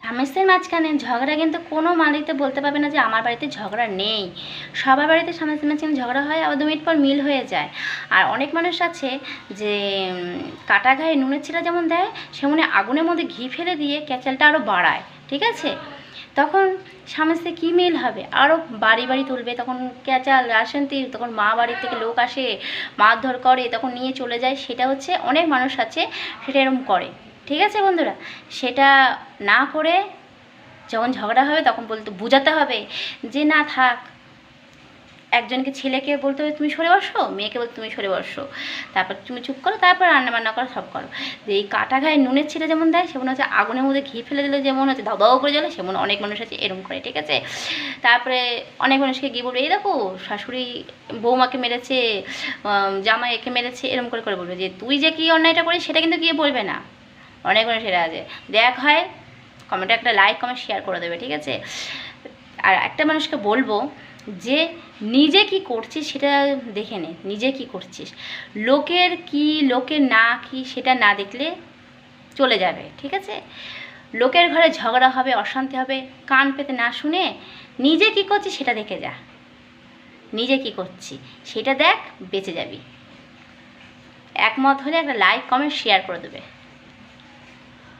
স্বামী স্ত্রীর মাঝখানে ঝগড়া কিন্তু কোনো বাড়িতে বলতে পারবে না যে আমার বাড়িতে ঝগড়া নেই। সবার বাড়িতে স্বামী স্ত্রীর মাঝখানে ঝগড়া হয়, আবার 2 মিনিট পর মিল হয়ে যায়। আর অনেক মানুষ আছে যে কাটা গায়ে নুনের ছিটা যেমন দেয়, সেমনি আগুনের মধ্যে ঘি ফেলে দিয়ে ক্যাচালটা আরও বাড়ায়। ঠিক আছে, তখন স্বামী স্ত্রী কী মিল হবে, আরও বাড়ি বাড়ি তুলবে, তখন ক্যাচাল অশান্তি, তখন মা বাড়ির থেকে লোক আসে, মারধর করে, তখন নিয়ে চলে যায়। সেটা হচ্ছে অনেক মানুষ আছে সেটা এরকম করে। ঠিক আছে বন্ধুরা, সেটা না করে যখন ঝগড়া হবে তখন বোঝাতে হবে যে না থাক। একজনকে ছেলেকে বলতে হবে তুমি সরে বসো, মেয়েকে বলতে তুমি সরে বসো, তারপর তুমি চুপ করো, তারপর রান্নাবান্না করো, সব করো। যে এই কাটা গায়ে নুনের ছিটা যেমন দেয়, সেমন হচ্ছে আগুনের মধ্যে ঘি ফেলে দিলে যেমন হচ্ছে দাও দাও করে জ্বলে, সেমন অনেক মানুষ আছে এরকম করে। ঠিক আছে, তারপরে অনেক মানুষকে গিয়ে বলবে এই দেখো শাশুড়ি বৌমাকে মেরেছে, জামাই একে মেরেছে, এরকম করে করে বলবে যে তুই যে কী অন্যায়টা করিস সেটা কিন্তু গিয়ে বলবে না। অনেক মানুষ সেটা আছে। দেখ হয় কমেন্টে একটা লাইক কমেন্ট শেয়ার করে দেবে। ঠিক আছে, আর একটা মানুষকে বলবো যে নিজে কি করছিস সেটা দেখে নে, নিজে কি করছিস। লোকের কি লোকের না কি সেটা না দেখলে চলে যাবে। ঠিক আছে, লোকের ঘরে ঝগড়া হবে, অশান্তি হবে, কান পেতে না শুনে নিজে কি করছিস সেটা দেখে যা। নিজে কি করছি সেটা দেখ, বেঁচে যাবি। একমত হলে একটা লাইক কমেন্ট শেয়ার করে দেবে।